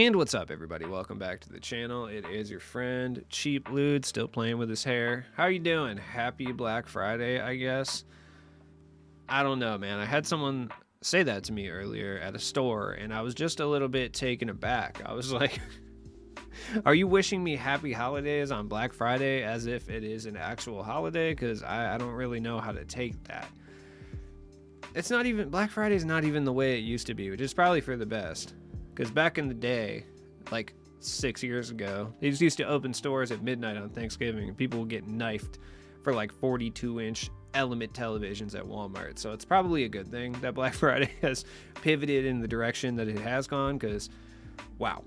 And what's up, everybody? Welcome back to the channel. It is your friend Cheap Lude, still playing with his hair. How you doing? Happy Black Friday, I guess. I don't know, man. I had someone say that to me earlier at a store, and I was just a little bit taken aback. I was like, "Are you wishing me happy holidays on Black Friday as if it is an actual holiday?" Because I don't really know how to take that. It's not even Black Friday is not even the way it used to be, which is probably for the best. Because back in the day, like 6 years ago, they just used to open stores at midnight on Thanksgiving, and people would get knifed for like 42-inch Element televisions at Walmart. So it's probably a good thing that Black Friday has pivoted in the direction that it has gone, because, wow.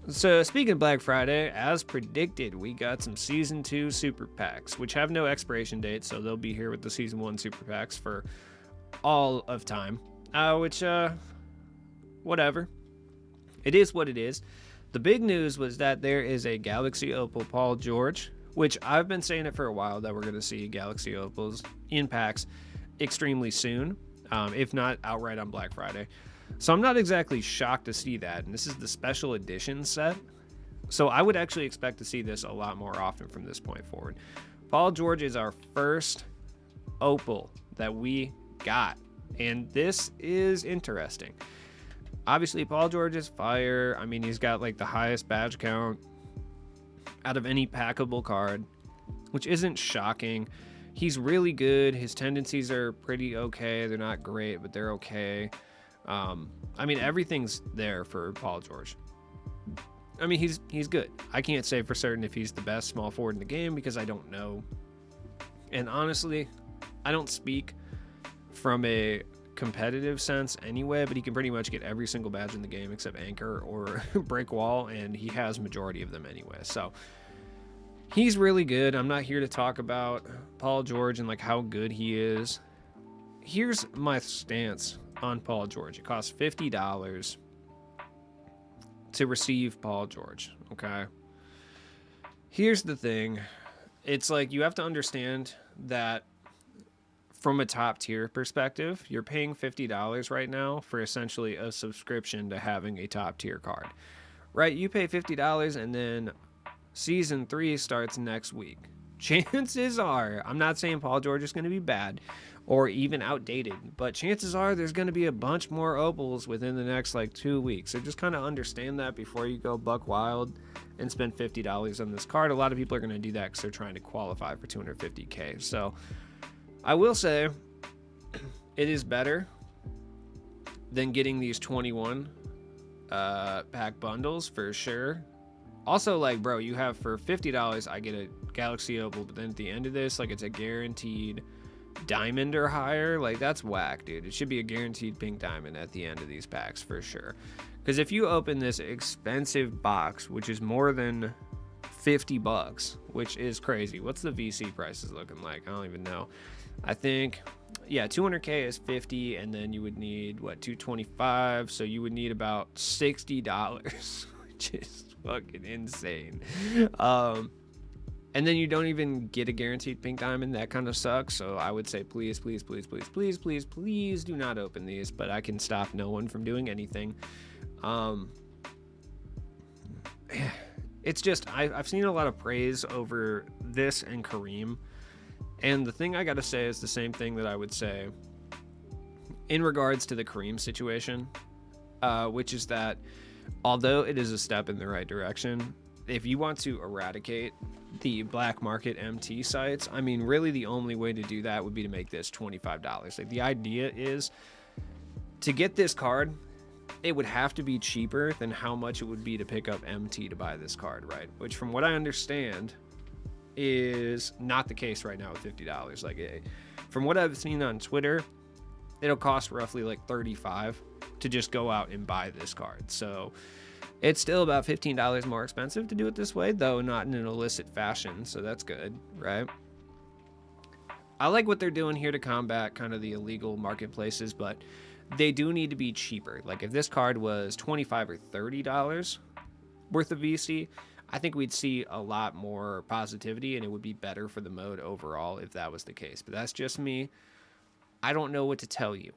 So speaking of Black Friday, as predicted, we got some Season 2 Super Packs, which have no expiration date, so they'll be here with the Season 1 Super Packs for all of time, whatever. It is what it is. The big news was that there is a Galaxy Opal Paul George, which I've been saying it for a while that we're going to see Galaxy Opals in packs extremely soon, if not outright on Black Friday. So I'm not exactly shocked to see that, and this is the special edition set. So I would actually expect to see this a lot more often from this point forward. Paul George is our first Opal that we got, and this is interesting. Obviously, Paul George is fire. I mean, he's got like the highest badge count out of any packable card, which isn't shocking. He's really good. His tendencies are pretty okay. They're not great, but they're okay. I mean, everything's there for Paul George. I mean, he's good. I can't say for certain if he's the best small forward in the game because I don't know. And honestly, I don't speak from a competitive sense anyway, but he can pretty much get every single badge in the game except anchor or break wall, and he has majority of them anyway, so he's really good. I'm not here to talk about Paul George and like how good he is. Here's my stance on Paul George. It costs $50 to receive Paul George. Okay, here's the thing. It's like you have to understand that from a top tier perspective, you're paying $50 right now for essentially a subscription to having a top tier card, right? You pay $50 and then Season 3 starts next week. Chances are, I'm not saying Paul George is going to be bad or even outdated, but chances are there's going to be a bunch more Opals within the next like 2 weeks. So just kind of understand that before you go buck wild and spend $50 on this card. A lot of people are going to do that because they're trying to qualify for 250K. So I will say it is better than getting these 21 pack bundles for sure. Also, like, bro, you have for $50, I get a Galaxy Opal, but then at the end of this, like, it's a guaranteed diamond or higher. Like, that's whack, dude. It should be a guaranteed pink diamond at the end of these packs for sure. Because if you open this expensive box, which is more than $50, which is crazy. What's the VC prices looking like? I don't even know. I think, yeah, 200K is 50, and then you would need, what, 225? So you would need about $60, which is fucking insane. And then you don't even get a guaranteed pink diamond. That kind of sucks. So I would say please, please, please, please, please, please, please do not open these, but I can stop no one from doing anything. It's just, I've seen a lot of praise over this and Kareem. And the thing I got to say is the same thing that I would say in regards to the Kareem situation, which is that although it is a step in the right direction, if you want to eradicate the black market MT sites, I mean, really the only way to do that would be to make this $25. Like, the idea is to get this card, it would have to be cheaper than how much it would be to pick up MT to buy this card, right? Which, from what I understand, is not the case right now with $50. Like, from what I've seen on Twitter, it'll cost roughly like $35 to just go out and buy this card. So it's still about $15 more expensive to do it this way, though not in an illicit fashion, so that's good, right? I like what they're doing here to combat kind of the illegal marketplaces, but they do need to be cheaper. Like, if this card was $25 or $30 worth of VC, I think we'd see a lot more positivity, and it would be better for the mode overall if that was the case. But that's just me. I don't know what to tell you.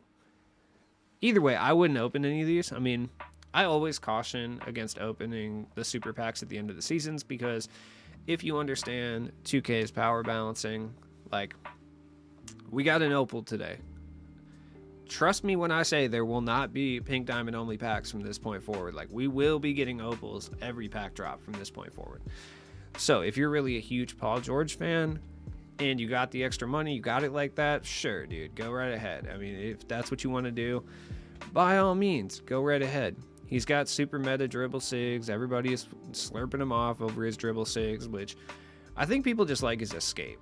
Either way, I wouldn't open any of these. I mean, I always caution against opening the super packs at the end of the seasons because if you understand 2K's power balancing, like we got an opal today. Trust me when I say there will not be pink diamond only packs from this point forward. Like we will be getting opals every pack drop from this point forward. So if you're really a huge Paul George fan and you got the extra money, you got it like that, sure, dude, go right ahead. I mean, if that's what you want to do, by all means, go right ahead. He's got super meta dribble sigs. Everybody is slurping him off over his dribble sigs, which I think people just like his escape.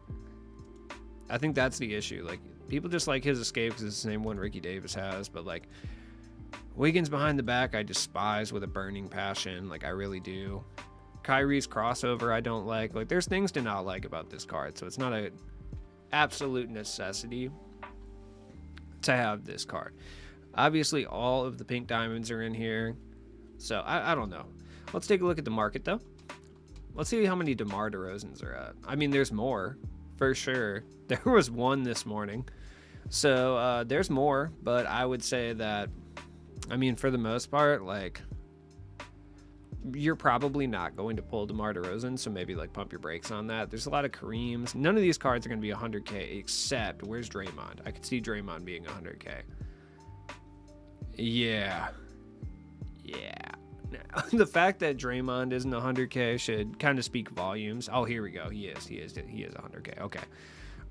I think that's the issue. Like, people just like his escape because it's the same one Ricky Davis has. But, like, Wiggins behind the back, I despise with a burning passion. Like, I really do. Kyrie's crossover, I don't like. Like, there's things to not like about this card. So it's not an absolute necessity to have this card. Obviously, all of the pink diamonds are in here. So, I don't know. Let's take a look at the market, though. Let's see how many DeMar DeRozans are at. I mean, there's more, for sure. There was one this morning. So, there's more. But I would say that, I mean, for the most part, like, you're probably not going to pull DeMar DeRozan. So, maybe, like, pump your brakes on that. There's a lot of Kareems. None of these cards are going to be 100K, except, where's Draymond? I could see Draymond being 100K. Yeah. Now, the fact that Draymond isn't 100K should kind of speak volumes. Oh, here we go. He is 100K. Okay.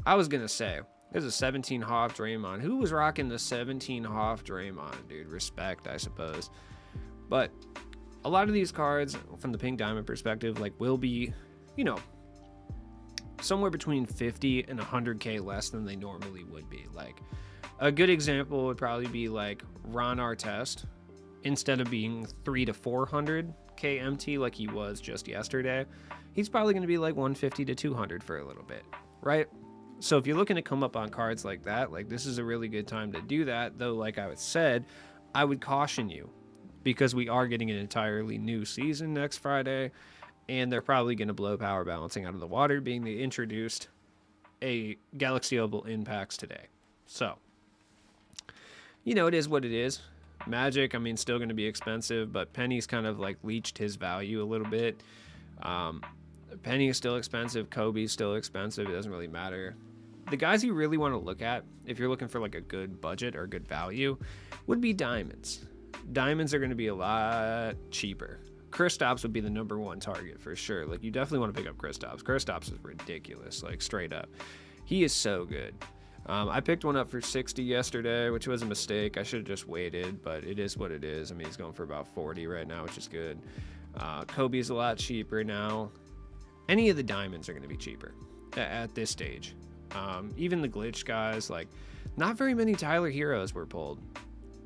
I was going to say, there's a 17 Hoff Draymond. Who was rocking the 17 Hoff Draymond, dude? Respect, I suppose. But a lot of these cards, from the pink diamond perspective, like, will be, you know, somewhere between 50 and 100K less than they normally would be. Like, a good example would probably be like Ron Artest. Instead of being 300 to 400K MT like he was just yesterday, he's probably going to be like 150 to 200 for a little bit, right? So if you're looking to come up on cards like that, like, this is a really good time to do that. Though, like I said, I would caution you because we are getting an entirely new season next Friday, and they're probably going to blow power balancing out of the water, being they introduced a Galaxy Opal in packs today. So, you know, it is what it is. Magic, I mean, still going to be expensive, but Penny's kind of like leached his value a little bit. Penny is still expensive. Kobe's still expensive. It doesn't really matter. The guys you really want to look at, if you're looking for like a good budget or good value, would be diamonds. Diamonds are going to be a lot cheaper. Kristaps would be the number one target for sure. Like, you definitely want to pick up Kristaps. Kristaps is ridiculous, like, straight up. He is so good. I picked one up for 60 yesterday, which was a mistake. I should have just waited, but it is what it is. I mean, he's going for about 40 right now, which is good. Kobe's a lot cheaper now. Any of the diamonds are going to be cheaper at this stage. Even the glitch guys, like, not very many Tyler Heroes were pulled,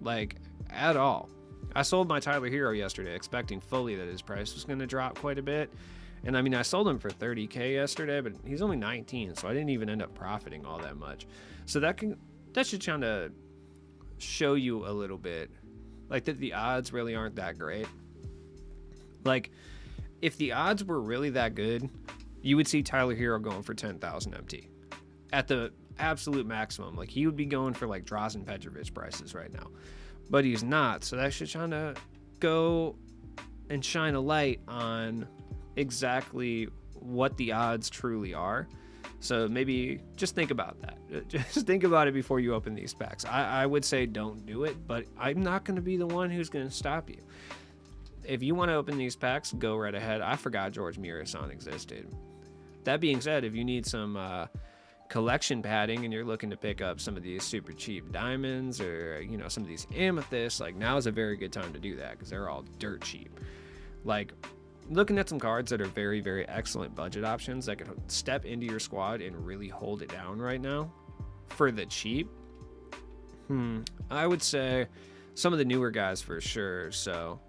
like, at all. I sold my Tyler Hero yesterday, expecting fully that his price was going to drop quite a bit. And I mean, I sold him for 30K yesterday, but he's only 19, so I didn't even end up profiting all that much. So that should kind of show you a little bit, like, that the odds really aren't that great. Like, if the odds were really that good, you would see Tyler Hero going for 10,000 MT at the absolute maximum. Like, he would be going for like Drazen Petrovic prices right now, but he's not. So that should kind of go and shine a light on exactly what the odds truly are. So maybe just think about that. Just think about it before you open these packs. I would say don't do it, but I'm not going to be the one who's going to stop you. If you want to open these packs, go right ahead. I forgot George Mirasan existed. That being said, if you need some collection padding and you're looking to pick up some of these super cheap diamonds or, you know, some of these amethysts, like, now is a very good time to do that because they're all dirt cheap. Like, looking at some cards that are very, very excellent budget options that could step into your squad and really hold it down right now for the cheap. I would say some of the newer guys for sure. So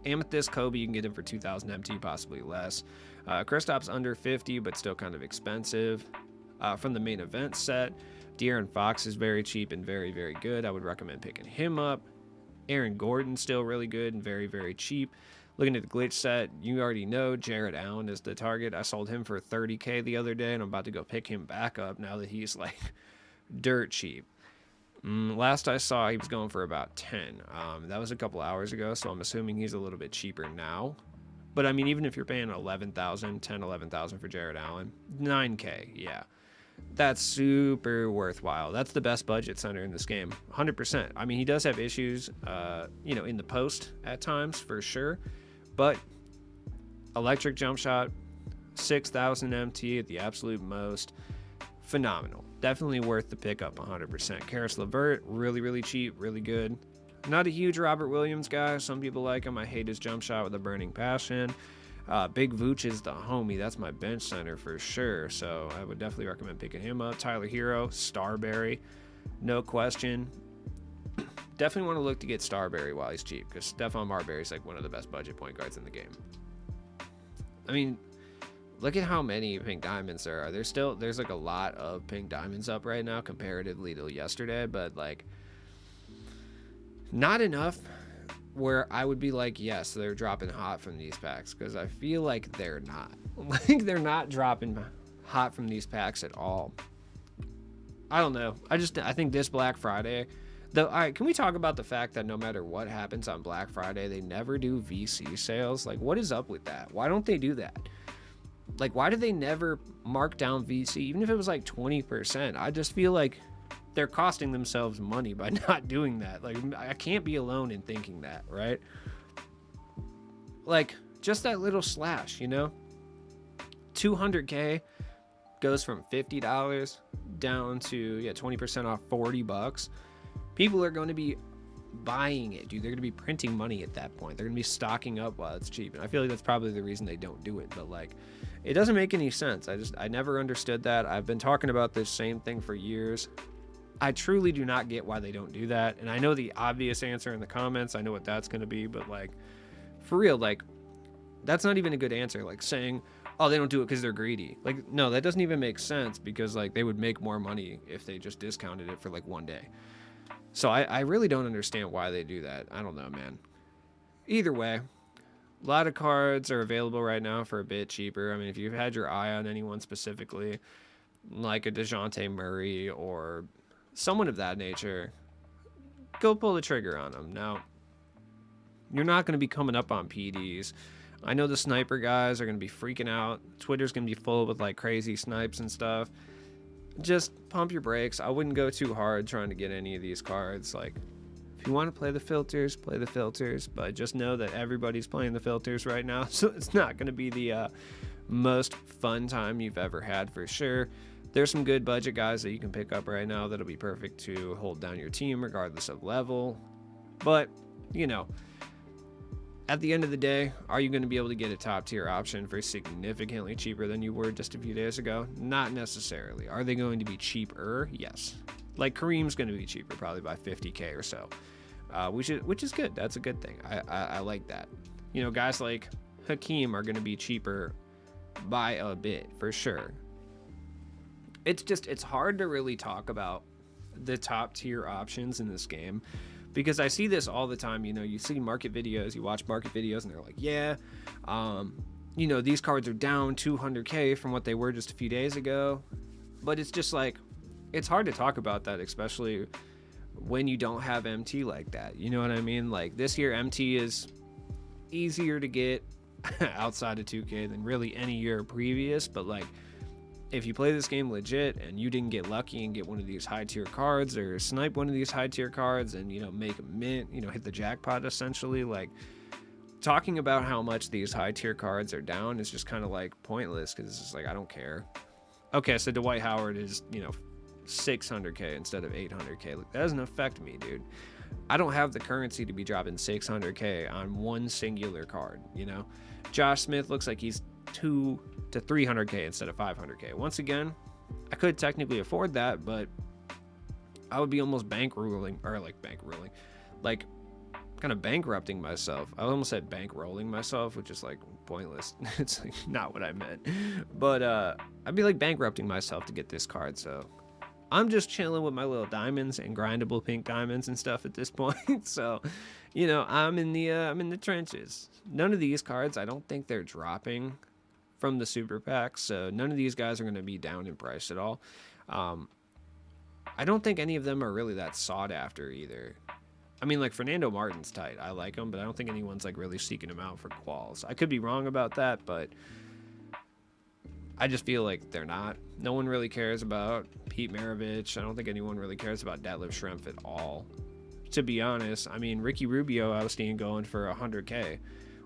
Amethyst Kobe, you can get him for 2,000 MT, possibly less. Kristaps under 50, but still kind of expensive. From the main event set, De'Aaron Fox is very cheap and very, very good. I would recommend picking him up. Aaron Gordon's still really good and very, very cheap. Looking at the glitch set, you already know Jared Allen is the target. I sold him for 30K the other day, and I'm about to go pick him back up now that he's like dirt cheap. Last I saw, he was going for about 10. That was a couple hours ago, so I'm assuming he's a little bit cheaper now. But I mean, even if you're paying 11,000, 10, 11,000 for Jared Allen, 9K, yeah, that's super worthwhile. That's the best budget center in this game, 100%. I mean, he does have issues, in the post at times for sure, but electric jump shot, 6,000 MT at the absolute most, phenomenal. Definitely worth the pickup, 100%. Karis LeVert, really, really cheap, really good. Not a huge Robert Williams guy. Some people like him. I hate his jump shot with a burning passion. Big Vooch is the homie. That's my bench center for sure. So I would definitely recommend picking him up. Tyler Hero, Starberry, no question. Definitely want to look to get Starberry while he's cheap, because Stephon Marbury is like one of the best budget point guards in the game. I mean, look at how many pink diamonds there are. There's like a lot of pink diamonds up right now comparatively to yesterday, but like not enough where I would be like, yes, they're dropping hot from these packs, because I feel like they're not. Like, they're not dropping hot from these packs at all. I don't know. I think this Black Friday, though. All right, can we talk about the fact that no matter what happens on Black Friday, they never do VC sales? Like, what is up with that? Why don't they do that? Like, why do they never mark down VC, even if it was like 20%? I just feel like they're costing themselves money by not doing that. Like, I can't be alone in thinking that, right? Like, just that little slash, 200K goes from $50 down to 20% off, $40. People are going to be buying it, dude. They're going to be printing money at that point. They're going to be stocking up while it's cheap. And I feel like that's probably the reason they don't do it. But like, it doesn't make any sense. I never understood that. I've been talking about this same thing for years. I truly do not get why they don't do that. And I know the obvious answer in the comments. I know what that's going to be, but like, for real, like, that's not even a good answer. Like saying, oh, they don't do it because they're greedy. Like, no, that doesn't even make sense, because like they would make more money if they just discounted it for like one day. So I really don't understand why they do that. I don't know, man. Either way, a lot of cards are available right now for a bit cheaper. I mean, if you've had your eye on anyone specifically, like a DeJounte Murray or someone of that nature, go pull the trigger on them. Now, you're not going to be coming up on PDs. I know the sniper guys are going to be freaking out. Twitter's going to be full with like crazy snipes and stuff. Just pump your brakes. I wouldn't go too hard trying to get any of these cards. Like, if you want to play the filters, play the filters, but just know that everybody's playing the filters right now, so it's not going to be the most fun time you've ever had for sure. There's some good budget guys that you can pick up right now that'll be perfect to hold down your team regardless of level. But, at the end of the day, are you going to be able to get a top tier option for significantly cheaper than you were just a few days ago? Not necessarily. Are they going to be cheaper? Yes. Like Kareem's going to be cheaper probably by 50K or so, which is good. That's a good thing. I like that. Guys like Hakeem are going to be cheaper by a bit for sure. It's hard to really talk about the top tier options in this game, because I see this all the time. You see market videos, you watch market videos, and they're like, these cards are down 200K from what they were just a few days ago. But it's just like, it's hard to talk about that, especially when you don't have MT like that. You know what I mean? Like, this year, MT is easier to get outside of 2K than really any year previous. But like, if you play this game legit and you didn't get lucky and get one of these high tier cards, or snipe one of these high tier cards and, make a mint, hit the jackpot essentially, like, talking about how much these high tier cards are down is just kind of like pointless, because it's just like, I don't care. Okay, so Dwight Howard is, 600K instead of 800K. Like, that doesn't affect me, dude. I don't have the currency to be dropping 600K on one singular card, Josh Smith looks like he's 200 to 300K instead of 500K. Once again, I could technically afford that, but I would be almost bankrolling, like kind of bankrupting myself. I almost said bankrolling myself, which is like pointless. It's like not what I meant. But I'd be like bankrupting myself to get this card. So I'm just chilling with my little diamonds and grindable pink diamonds and stuff at this point. So, I'm in the trenches. None of these cards, I don't think they're dropping from the super packs, so none of these guys are going to be down in price at all. I don't think any of them are really that sought after either. I mean, like Fernando Martin's tight. I like him, but I don't think anyone's like really seeking him out for quals. I could be wrong about that, but I just feel like they're not. No one really cares about Pete Maravich. I don't think anyone really cares about Detlef Schrempf at all. To be honest, I mean, Ricky Rubio, I was seeing going for 100K,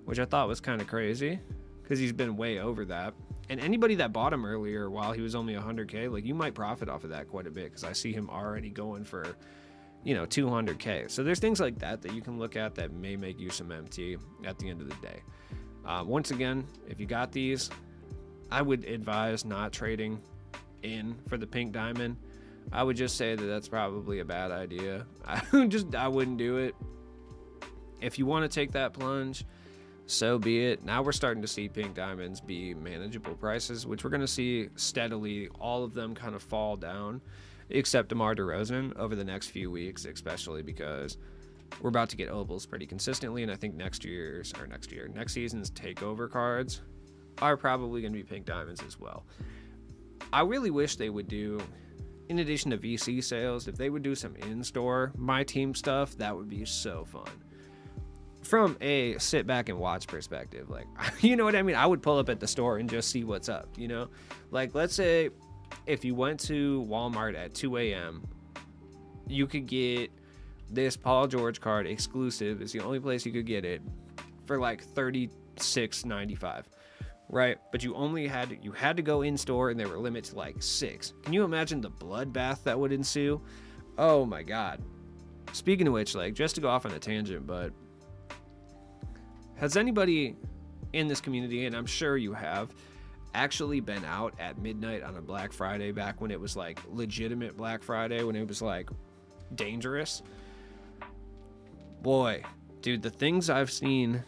which I thought was kind of crazy because he's been way over that. And anybody that bought him earlier while he was only 100K, like you might profit off of that quite a bit because I see him already going for, 200K. So there's things like that that you can look at that may make you some MT at the end of the day. Once again, if you got these, I would advise not trading in for the pink diamond. I would just say that that's probably a bad idea. I wouldn't do it. If you want to take that plunge, so be it. Now we're starting to see pink diamonds be manageable prices, which we're going to see steadily all of them kind of fall down, except DeMar DeRozan over the next few weeks, especially because we're about to get opals pretty consistently, and I think next season's takeover cards are probably going to be pink diamonds as well. I really wish they would do, in addition to VC sales, if they would do some in-store My Team stuff, that would be so fun. From a sit back and watch perspective, like, you know what I mean? I would pull up at the store and just see what's up, Like, let's say if you went to Walmart at 2 a.m., you could get this Paul George card exclusive. It's the only place you could get it for like $36.95, right? But you had to go in store, and they were limited to like 6. Can you imagine the bloodbath that would ensue? Oh my God. Speaking of which, like, just to go off on a tangent, but has anybody in this community, and I'm sure you have, actually been out at midnight on a Black Friday back when it was like legitimate Black Friday, when it was like dangerous? Boy, dude, the things I've seen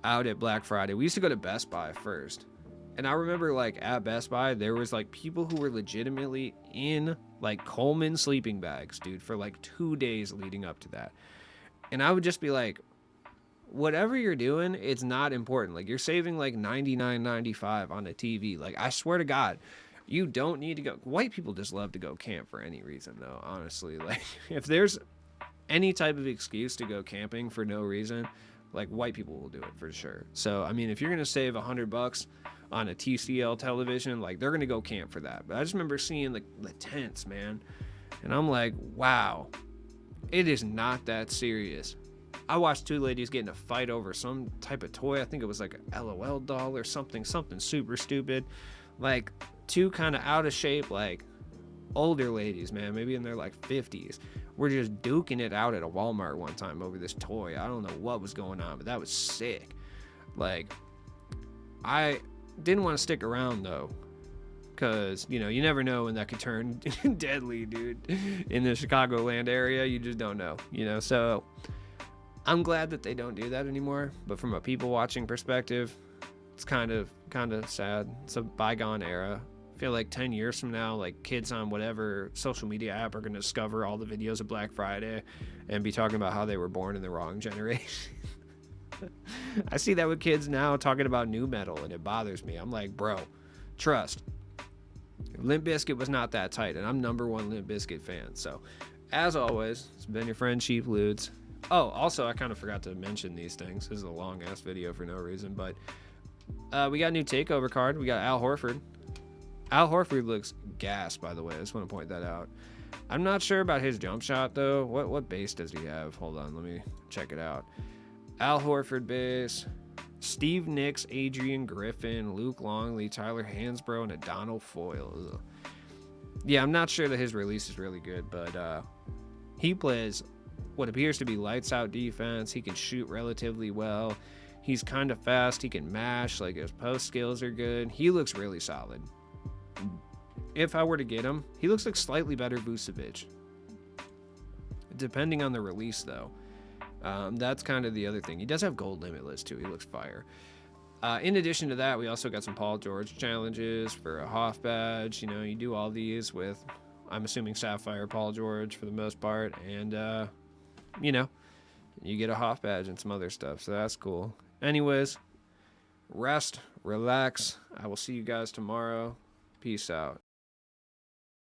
out at Black Friday. We used to go to Best Buy first. And I remember like at Best Buy, there was like people who were legitimately in like Coleman sleeping bags, dude, for like 2 days leading up to that. And I would just be like, whatever you're doing, it's not important. Like, you're saving like $99.95 on a TV. Like, I swear to God, you don't need to go. White people just love to go camp for any reason, though, honestly. Like, if there's any type of excuse to go camping for no reason, like, white people will do it for sure. So, I mean, if you're going to save $100 on a TCL television, like, they're going to go camp for that. But I just remember seeing the tents, man. And I'm like, wow, it is not that serious. I watched 2 ladies get in a fight over some type of toy. I think it was like a LOL doll or something super stupid. Like, 2 kind of out of shape, like, older ladies, man, maybe in their like 50s. We're just duking it out at a Walmart one time over this toy. I don't know what was going on, but that was sick. Like, I didn't want to stick around though, because, you never know when that could turn deadly, dude. In the Chicagoland area, you just don't know, so I'm glad that they don't do that anymore, but from a people watching perspective, it's kind of sad. It's a bygone era. I feel like 10 years from now, like, kids on whatever social media app are going to discover all the videos of Black Friday and be talking about how they were born in the wrong generation. I see that with kids now talking about new metal, and it bothers me. I'm like, bro, trust. Limp Bizkit was not that tight, and I'm #1 Limp Bizkit fan. So, as always, it's been your friend Cheap Ludes. Oh, also, I kind of forgot to mention these things. This is a long-ass video for no reason, but we got a new takeover card. We got Al Horford. Al Horford looks gas, by the way. I just want to point that out. I'm not sure about his jump shot, though. What base does he have? Hold on, let me check it out. Al Horford base. Steve Nicks, Adrian Griffin, Luke Longley, Tyler Hansbrough, and a Donald Foyle. Ugh. Yeah, I'm not sure that his release is really good, but he plays what appears to be lights out defense. He can shoot relatively well. He's kind of fast. He can mash. Like, his post skills are good. He looks really solid. If I were to get him, he looks like slightly better Vucevic, depending on the release, though. That's kind of the other thing. He does have gold limitless, too. He looks fire. In addition to that, we also got some Paul George challenges for a Hoff badge. You do all these with, I'm assuming, Sapphire Paul George for the most part. And, you get a Hoff badge and some other stuff. So that's cool. Anyways, rest, relax. I will see you guys tomorrow. Peace out.